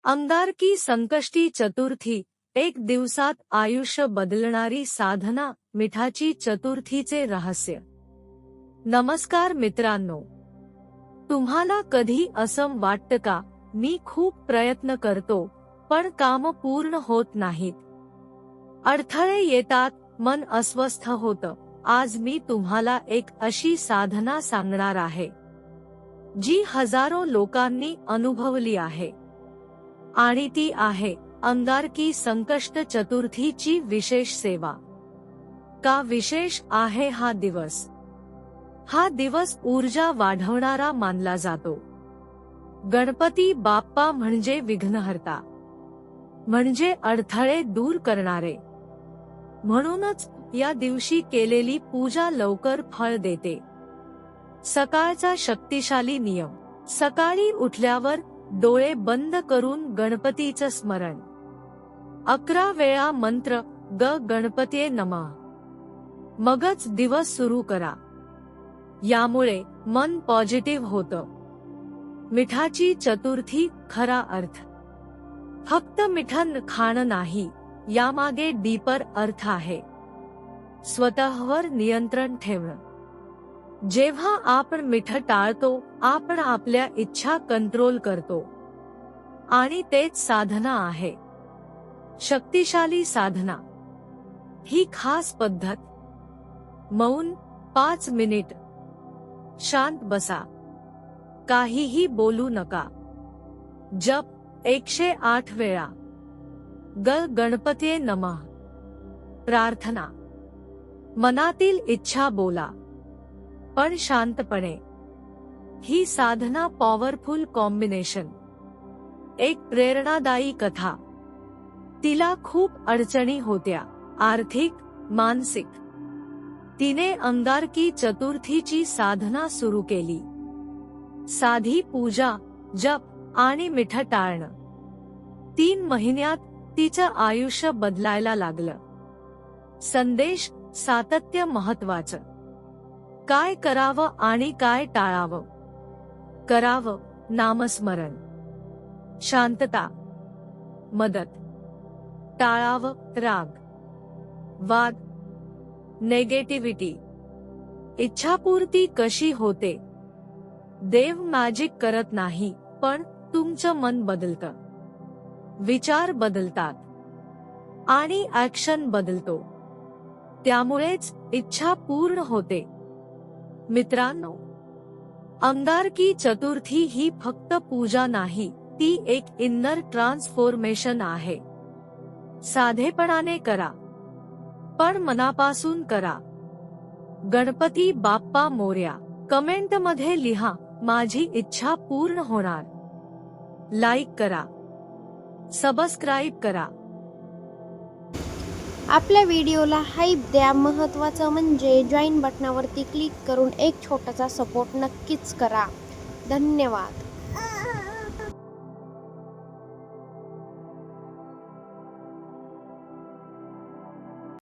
अंगारकी संकष्टी चतुर्थी, एक दिवसात आयुष्य बदलणारी साधना, मिठाची चतुर्थीचे रहस्य। नमस्कार मित्रांनो, तुम्हाला कधी असं वाटतं का, मी खूप प्रयत्न करतो पण काम पूर्ण होत नाहीत? अडथळे येतात, मन अस्वस्थ होतं। आज मी तुम्हाला एक अशी साधना सांगणार आहे जी हजारो लोकांनी अनुभवली आहे, आणि ती आहे अंगारकी संकष्ट चतुर्थीची विशेष सेवा। का विशेष आहे हा दिवस? हा दिवस ऊर्जा वाढवणारा मानला जातो। गणपती बाप्पा म्हणजे विघ्नहर्ता, म्हणजे अडथळे दूर करणारे। म्हणूनच या दिवशी केलेली पूजा लवकर फळ देते। सकाळचा शक्तिशाली नियम। सकाळी उठल्यावर डोळे बंद करून गणपतीचं स्मरण। 11 वेळा मंत्र गणपतीये नमः, मगच दिवस सुरू करा। यामुळे मन पॉझिटिव्ह होतं। मिठाची चतुर्थी खरा अर्थ फक्त मिठन खाणं नाही, यामागे डीपर अर्थ आहे। स्वतःवर नियंत्रण ठेवणं। जेव्हा आपण मिठ टाळतो, आपण आपल्या इच्छा कंट्रोल करतो, आणि तेच साधना आहे। शक्तिशाली साधना। ही खास पद्धत: मौन 5 मिनिट, शांत बसा, काहीही बोलू नका, जप 108 वेळा गणपतीये नमः, प्रार्थना, मनातील इच्छा बोला पण शांतपणे। ही साधना पॉवरफुल कॉम्बिनेशन। एक प्रेरणादायी कथा। तिला खूप अडचणी होत्या, आर्थिक, मानसिक। तिने अंगारकी चतुर्थीची साधना सुरू केली। साधी पूजा, जप आणि मिठ टाळणं। 3 महिन्यात तिचं आयुष्य बदलायला लागलं। संदेश: सातत्य महत्वाचं। काय करावं आणि काय टाळावं? करावं नामस्मरण, शांतता, मदत। टाळावं राग, वाद, नेगेटिव्हिटी। इच्छापूर्ती कशी होते? देव मॅजिक करत नाही, पण तुमचं मन बदलतं, विचार बदलतात आणि ऍक्शन बदलतो। त्यामुळेच इच्छा पूर्ण होते। मित्रांनो, अंगारकी चतुर्थी ही फक्त पूजा नाही, ती एक इन्नर ट्रान्सफॉर्मेशन आहे। साधेपणाने करा, पण मनापासून करा। गणपती बाप्पा मोरया। कमेंटमध्ये लिहा, माझी इच्छा पूर्ण होणार। लाईक करा, सबस्क्राईब करा। आपल्या व्हिडिओला हाईप द्या। महत्त्वाचं म्हणजे जॉईन बटनावरती क्लिक करून एक छोटासा सपोर्ट नक्कीच करा। धन्यवाद।